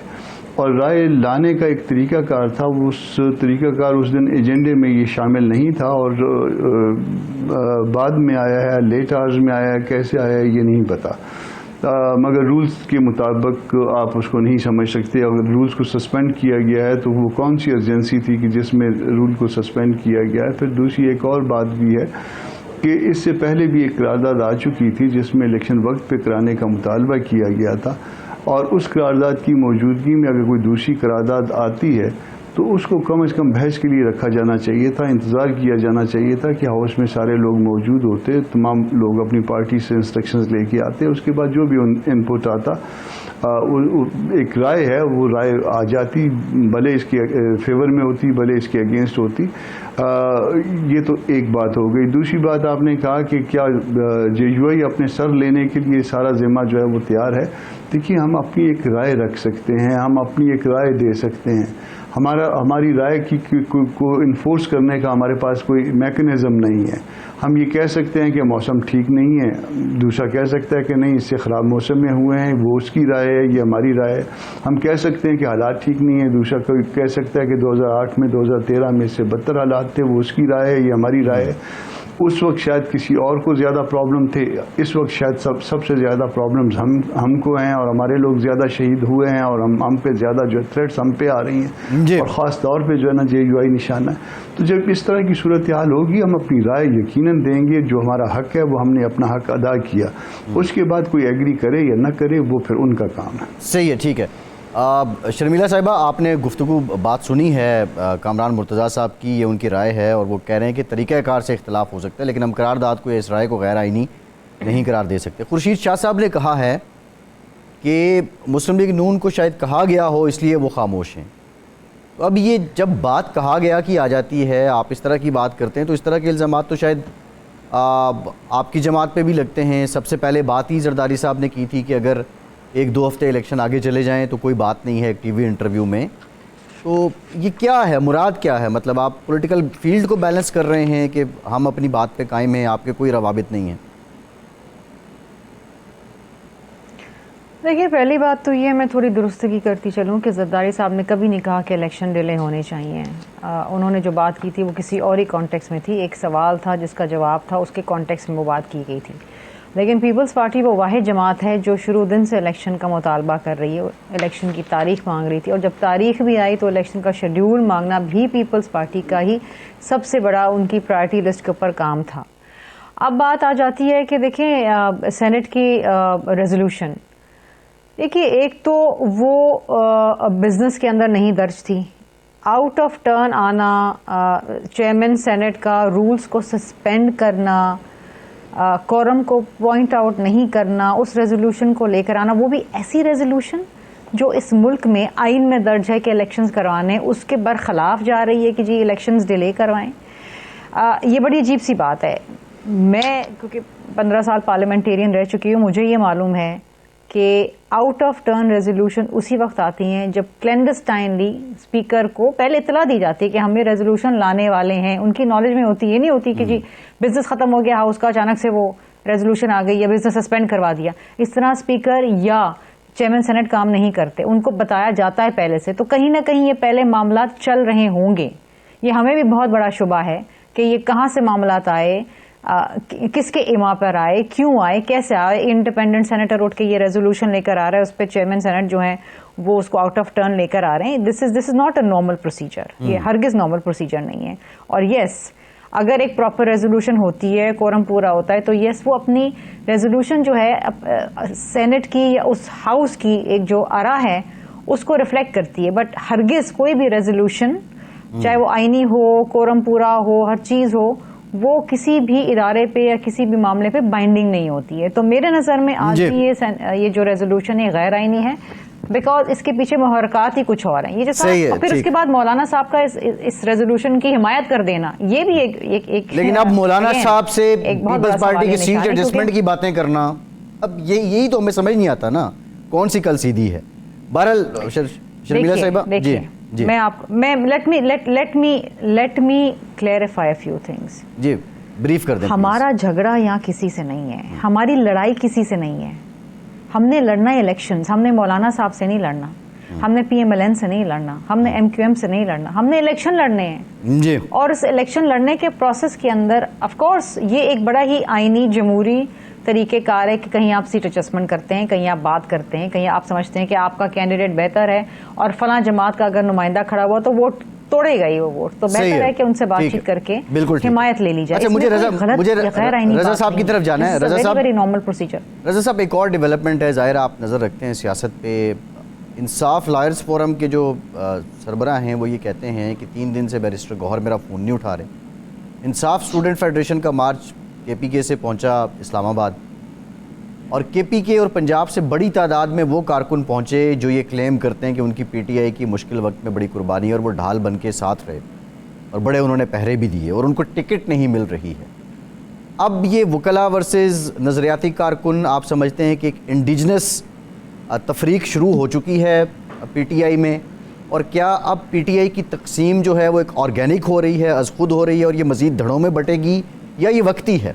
اور رائے لانے کا ایک طریقہ کار تھا. اس طریقہ کار اس دن ایجنڈے میں یہ شامل نہیں تھا اور بعد میں آیا ہے، لیٹ آورز میں آیا ہے، کیسے آیا ہے یہ نہیں پتا. مگر رولز کے مطابق آپ اس کو نہیں سمجھ سکتے. اگر رولز کو سسپینڈ کیا گیا ہے تو وہ کون سی ایجنسی تھی کہ جس میں رول کو سسپینڈ کیا گیا ہے؟ پھر دوسری ایک اور بات بھی ہے کہ اس سے پہلے بھی ایک قرارداد آ چکی تھی جس میں الیکشن وقت پہ کرانے کا مطالبہ کیا گیا تھا، اور اس قرارداد کی موجودگی میں اگر کوئی دوسری قرارداد آتی ہے تو اس کو کم از کم بحث کے لیے رکھا جانا چاہیے تھا، انتظار کیا جانا چاہیے تھا کہ ہاؤس میں سارے لوگ موجود ہوتے، تمام لوگ اپنی پارٹی سے انسٹرکشنز لے کے آتے، اس کے بعد جو بھی ان پٹ آتا ایک رائے ہے وہ رائے آ جاتی، بھلے اس کے فیور میں ہوتی بھلے اس کے اگینسٹ ہوتی. یہ تو ایک بات ہو گئی. دوسری بات آپ نے کہا کہ کیا جے یو آئی اپنے سر لینے کے لیے سارا ذمہ جو ہے وہ تیار ہے. دیکھیے، ہم اپنی ایک رائے رکھ سکتے ہیں، ہم اپنی ایک رائے دے سکتے ہیں. ہماری رائے کو انفورس کرنے کا ہمارے پاس کوئی میکنزم نہیں ہے. ہم یہ کہہ سکتے ہیں کہ موسم ٹھیک نہیں ہے، دوسرا کہہ سکتا ہے کہ نہیں اس سے خراب موسم میں ہوئے ہیں، وہ اس کی رائے ہے، یہ ہماری رائے ہے. ہم کہہ سکتے ہیں کہ حالات ٹھیک نہیں ہیں، دوسرا کوئی کہہ سکتا ہے کہ 2008 میں 2013 میں اس سے بدتر حالات تھے، وہ اس کی رائے ہے، یہ ہماری رائے ہے. اس وقت شاید کسی اور کو زیادہ پرابلم تھے، اس وقت شاید سب سے زیادہ پرابلمز ہم کو ہیں اور ہمارے لوگ زیادہ شہید ہوئے ہیں اور ہم پہ زیادہ جو تھریٹس ہم پہ آ رہی ہیں اور خاص طور پہ جو ہے نا جے یو آئی نشانہ ہے. تو جب اس طرح کی صورتحال ہوگی ہم اپنی رائے یقیناً دیں گے. جو ہمارا حق ہے وہ ہم نے اپنا حق ادا کیا. اس کے بعد کوئی ایگری کرے یا نہ کرے وہ پھر ان کا کام ہے. صحیح ہے، ٹھیک ہے. شرمیلا صاحبہ، آپ نے گفتگو بات سنی ہے کامران مرتضیٰ صاحب کی، یہ ان کی رائے ہے اور وہ کہہ رہے ہیں کہ طریقہ کار سے اختلاف ہو سکتا ہے لیکن ہم قرارداد کو اس رائے کو غیر آئینی نہیں قرار دے سکتے. خورشید شاہ صاحب نے کہا ہے کہ مسلم لیگ نون کو شاید کہا گیا ہو اس لیے وہ خاموش ہیں. تو اب یہ جب بات کہا گیا کی آ جاتی ہے، آپ اس طرح کی بات کرتے ہیں تو اس طرح کے الزامات تو شاید آپ کی جماعت پہ بھی لگتے ہیں. سب سے پہلے بات ہی زرداری صاحب نے کی تھی کہ اگر 1-2 ہفتے الیکشن آگے چلے جائیں تو کوئی بات نہیں ہے ایک ٹی وی انٹرویو میں. تو یہ کیا ہے، مراد کیا ہے؟ مطلب آپ پولیٹیکل فیلڈ کو بیلنس کر رہے ہیں کہ ہم اپنی بات پہ قائم ہیں، آپ کے کوئی روابط نہیں ہیں؟ دیکھیے، پہلی بات تو یہ میں تھوڑی درستگی کرتی چلوں کہ زرداری صاحب نے کبھی نہیں کہا کہ الیکشن ڈیلے ہونے چاہیے. انہوں نے جو بات کی تھی وہ کسی اور ہی کانٹیکس میں تھی. ایک سوال تھا جس کا جواب تھا، اس کے کانٹیکس میں وہ بات کی گئی تھی. لیکن پیپلز پارٹی وہ واحد جماعت ہے جو شروع دن سے الیکشن کا مطالبہ کر رہی ہے، الیکشن کی تاریخ مانگ رہی تھی، اور جب تاریخ بھی آئی تو الیکشن کا شیڈیول مانگنا بھی پیپلز پارٹی کا ہی سب سے بڑا ان کی پرائرٹی لسٹ کے اوپر کام تھا. اب بات آ جاتی ہے کہ دیکھیں سینٹ کی ریزولوشن، دیکھیے ایک تو وہ بزنس کے اندر نہیں درج تھی. آؤٹ آف ٹرن آنا، چیئرمین سینٹ کا رولز کو سسپینڈ کرنا، کورم کو پوائنٹ آؤٹ نہیں کرنا، اس ریزولوشن کو لے کر آنا، وہ بھی ایسی ریزولوشن جو اس ملک میں آئین میں درج ہے کہ الیکشنز کروانے، اس کے برخلاف جا رہی ہے کہ جی الیکشنز ڈیلے کروائیں. یہ بڑی عجیب سی بات ہے. میں کیونکہ 15 سال پارلیمنٹیرین رہ چکی ہوں, مجھے یہ معلوم ہے کہ آؤٹ آف ٹرن ریزولوشن اسی وقت آتی ہیں جب کلینڈسٹائنلی اسپیکر کو پہلے اطلاع دی جاتی ہے کہ ہم یہ ریزولوشن لانے والے ہیں. ان کی نالج میں ہوتی, یہ نہیں ہوتی کہ جی بزنس ختم ہو گیا ہاؤس کا, اچانک سے وہ ریزولوشن آ گئی یا بزنس سسپینڈ کروا دیا. اس طرح اسپیکر یا چیئرمین سینٹ کام نہیں کرتے, ان کو بتایا جاتا ہے پہلے سے. تو کہیں نہ کہیں یہ پہلے معاملات چل رہے ہوں گے. یہ ہمیں بھی بہت بڑا شبہ ہے کہ یہ کہاں سے معاملات آئے, کس کے ایما پر آئے, کیوں آئے, کیسے آئے. انڈیپینڈنٹ سینیٹر اٹھ کے یہ ریزولوشن لے کر آ رہا ہے, اس پہ چیئرمین سینٹ جو ہیں وہ اس کو آؤٹ آف ٹرن لے کر آ رہے ہیں. This is not a normal procedure, یہ ہرگز نارمل پروسیجر نہیں ہے. اور یس, اگر ایک پراپر ریزولوشن ہوتی ہے, کورم پورا ہوتا ہے, تو یس وہ اپنی ریزولوشن جو ہے سینٹ کی یا اس ہاؤس کی ایک جو آرا ہے اس کو ریفلیکٹ کرتی ہے. بٹ ہرگز کوئی بھی ریزولوشن, چاہے وہ آئینی ہو, کورم پورا ہو, ہر چیز ہو, وہ کسی بھی ادارے پہ یا کسی بھی معاملے پہ بائنڈنگ نہیں ہوتی ہے. تو میرے نظر میں آج بھی یہ جو ریزولوشن ہے غیر آئینی ہے, بیکاز اس کے پیچھے محرکات ہی کچھ اور ہیں. یہ جو پھر اس کے بعد مولانا صاحب کا اس ریزولوشن کی حمایت کر دینا, یہ بھی ایک لیکن اب مولانا صاحب سے پیپلز پارٹی کی سیٹ ایڈجسٹمنٹ کی باتیں کرنا, اب یہی تو ہمیں سمجھ نہیں آتا نا, کون سی کل سیدھی ہے. بہرحال شرمیلا صاحبہ, جی میں let me clarify a few things. جی بریف کر دیں. ہمارا جھگڑا یہاں کسی سے نہیں ہے, ہماری لڑائی کسی سے نہیں ہے. ہم نے لڑنا ہے الیکشنز, ہم نے مولانا صاحب سے نہیں لڑنا, ہم نے پی ایم ایل این سے نہیں لڑنا, ہم نے ایم کیو ایم سے نہیں لڑنا, ہم نے الیکشن لڑنے ہیں. جی, اور اس الیکشن لڑنے کے پروسیس کے اندر آف کورس یہ ایک بڑا ہی آئینی جمہوری طریقہ کار ہے کہ کہیں آپ سیٹ ایڈجسٹمنٹ کرتے ہیں, کہیں آپ بات کرتے ہیں, کہیں آپ سمجھتے ہیں کہ آپ کا کینڈیڈیٹ بہتر ہے اور فلاں جماعت کا اگر نمائندہ کھڑا ہوا تو ووٹ توڑے گا ہی وہ ووٹ, تو بہتر ہے کہ ان سے بات چیت کر کے حمایت لے لی جائے. اچھا, مجھے رضا صاحب کی طرف جانا ہے. رضا صاحب, ویری نارمل پروسیجر. رضا صاحب, ایک اور ڈیولپمنٹ ہے, ظاہر آپ نظر رکھتے ہیں سیاست پہ. انصاف لائرز فورم کے جو سربراہ ہیں وہ یہ کہتے ہیں کہ 3 دن سے بیرسٹر گوہر میرا فون نہیں اٹھا رہے. انصاف اسٹوڈنٹ فیڈریشن کا مارچ کے پی کے سے پہنچا اسلام آباد, اور کے پی کے اور پنجاب سے بڑی تعداد میں وہ کارکن پہنچے جو یہ کلیم کرتے ہیں کہ ان کی پی ٹی آئی کی مشکل وقت میں بڑی قربانی ہے اور وہ ڈھال بن کے ساتھ رہے, اور بڑے انہوں نے پہرے بھی دیے, اور ان کو ٹکٹ نہیں مل رہی ہے. اب یہ وکلا ورسز نظریاتی کارکن, آپ سمجھتے ہیں کہ ایک انڈیجنس تفریق شروع ہو چکی ہے پی ٹی آئی میں, اور کیا اب پی ٹی آئی کی تقسیم جو ہے وہ ایک آرگینک ہو رہی ہے, از خود ہو رہی ہے, اور یہ مزید دھڑوں میں بٹے گی یا یہ وقتی ہے؟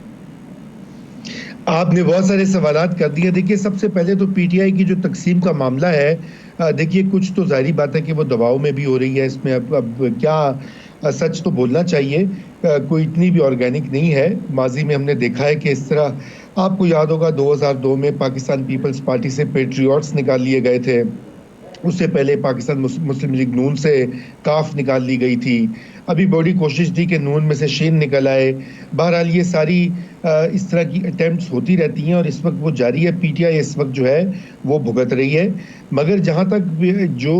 آپ نے بہت سارے سوالات کر دیے. دیکھیے, سب سے پہلے تو پی ٹی آئی کی جو تقسیم کا معاملہ ہے, دیکھیے کچھ تو ظاہری بات ہے کہ وہ دباؤ میں بھی ہو رہی ہے. اس میں اب کیا سچ تو بولنا چاہیے, کوئی اتنی بھی آرگینک نہیں ہے. ماضی میں ہم نے دیکھا ہے کہ اس طرح, آپ کو یاد ہوگا 2002 میں پاکستان پیپلز پارٹی سے پیٹریوٹس نکال لیے گئے تھے, اس سے پہلے پاکستان مسلم لیگ نون سے کاف نکال لی گئی تھی. ابھی بڑی کوشش تھی کہ نون میں سے شین نکل آئے. بہرحال یہ ساری اس طرح کی اٹیمپٹس ہوتی رہتی ہیں, اور اس وقت وہ جاری ہے. پی ٹی آئی اس وقت جو ہے وہ بھگت رہی ہے. مگر جہاں تک جو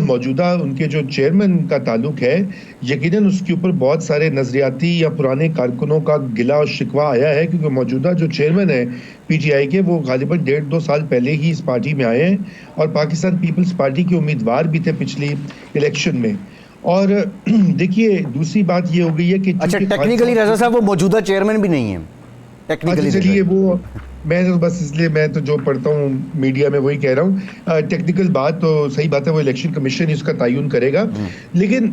موجودہ ان کے جو چیئرمین کا تعلق ہے, یقیناً اس کے اوپر بہت سارے نظریاتی یا پرانے کارکنوں کا گلہ اور شکوہ آیا ہے, کیونکہ موجودہ جو چیئرمین ہے پی ٹی آئی کے, وہ غالباً 1.5-2 سال پہلے ہی اس پارٹی میں آئے ہیں, اور پاکستان پیپلز پارٹی کے امیدوار بھی تھے پچھلی الیکشن میں. اور دیکھیے دوسری بات یہ ہو گئی ہے کہ اچھا, ٹیکنیکلی رضا صاحب وہ موجودہ چیئرمین بھی نہیں ہیں ٹیکنیکلی. چلیے, وہ میں تو بس اس لیے میں تو جو پڑھتا ہوں میڈیا میں وہی کہہ رہا ہوں. ٹیکنیکل بات تو صحیح بات ہے, وہ الیکشن کمیشن اس کا تعین کرے گا. لیکن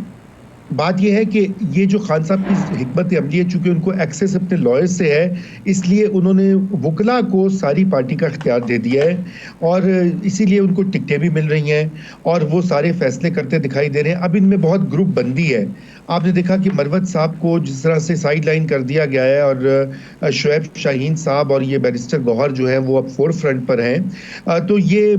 بات یہ ہے کہ یہ جو خان صاحب کی حکمت عملی ہے, چونکہ ان کو ایکسیس اپنے لائر سے ہے, اس لیے انہوں نے وکلا کو ساری پارٹی کا اختیار دے دیا ہے, اور اسی لیے ان کو ٹکٹیں بھی مل رہی ہیں, اور وہ سارے فیصلے کرتے دکھائی دے رہے ہیں. اب ان میں بہت گروپ بندی ہے. آپ نے دیکھا کہ مروت صاحب کو جس طرح سے سائیڈ لائن کر دیا گیا ہے, اور شعیب شاہین صاحب اور یہ بیرسٹر گوہر جو ہیں وہ اب فور فرنٹ پر ہیں. تو یہ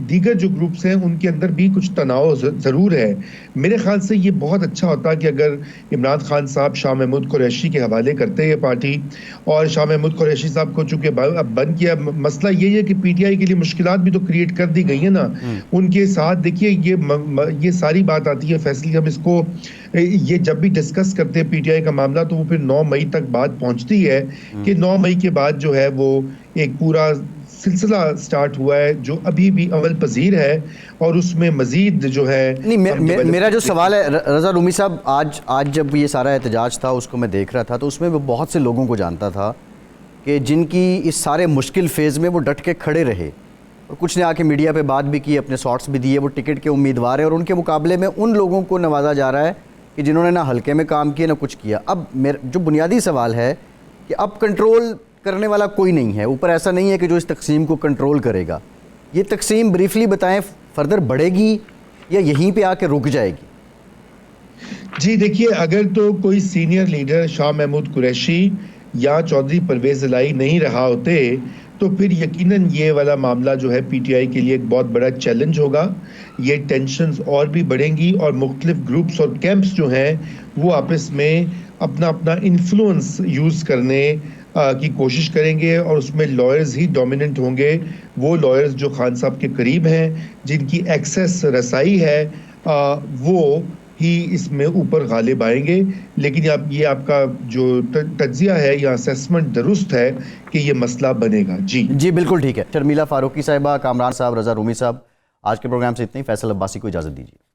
دیگر جو گروپس ہیں ان کے اندر بھی کچھ تناؤ ضرور ہے. میرے خیال سے یہ بہت اچھا ہوتا کہ اگر عمران خان صاحب شاہ محمود قریشی کے حوالے کرتے یہ پارٹی, اور شاہ محمود قریشی صاحب کو چونکہ اب بند کیا. مسئلہ یہ ہے کہ پی ٹی آئی کے لیے مشکلات بھی تو کریٹ کر دی گئی ہیں نا ان کے ساتھ. دیکھیے یہ ساری بات آتی ہے فیصلے, ہم اس کو یہ جب بھی ڈسکس کرتے ہیں پی ٹی آئی کا معاملہ, تو وہ پھر 9 مئی تک بات پہنچتی ہے کہ 9 مئی کے بعد جو ہے وہ ایک پورا سلسلہ سٹارٹ ہوا ہے جو ابھی بھی عمل پذیر ہے اور اس میں مزید جو ہے نہیں، میرا جو سوال ہے رضا رومی صاحب، آج جب یہ سارا احتجاج تھا اس کو میں دیکھ رہا تھا تو اس میں وہ بہت سے لوگوں کو جانتا تھا کہ جن کی اس سارے مشکل فیز میں وہ ڈٹ کے کھڑے رہے، اور کچھ نے آ کے میڈیا پہ بات بھی کی، اپنے شارٹس بھی دیے، وہ ٹکٹ کے امیدوار ہیں، اور ان کے مقابلے میں ان لوگوں کو نوازا جا رہا ہے کہ جنہوں نے نہ ہلکے میں کام کیا نہ کچھ کیا۔ اب جو بنیادی سوال ہے کہ اب کنٹرول کرنے والا کوئی نہیں ہے اوپر، ایسا نہیں ہے کہ جو اس تقسیم کو کنٹرول کرے گا۔ یہ تقسیم بریفلی بتائیں فردر بڑھے گی یا یہیں پہ آ کے رک جائے گی؟ جی دیکھیے، اگر تو کوئی سینئر لیڈر شاہ محمود قریشی یا چودھری پرویز الہی نہیں رہا ہوتے تو پھر یقیناً یہ والا معاملہ جو ہے پی ٹی آئی کے لیے ایک بہت بڑا چیلنج ہوگا۔ یہ ٹینشنز اور بھی بڑھیں گی اور مختلف گروپس اور کیمپس جو ہیں وہ آپس میں اپنا انفلوئنس یوز کرنے کی کوشش کریں گے، اور اس میں لائرز ہی ڈومیننٹ ہوں گے۔ وہ لائرز جو خان صاحب کے قریب ہیں، جن کی ایکسیس رسائی ہے، وہ ہی اس میں اوپر غالب آئیں گے۔ لیکن یہ آپ کا جو تجزیہ ہے یا اسیسمنٹ درست ہے کہ یہ مسئلہ بنے گا۔ جی بالکل ٹھیک ہے۔ شرمیلا فاروقی صاحبہ، کامران صاحب، رضا رومی صاحب، آج کے پروگرام سے اتنا ہی۔ فیصل عباسی کو اجازت دیجیے۔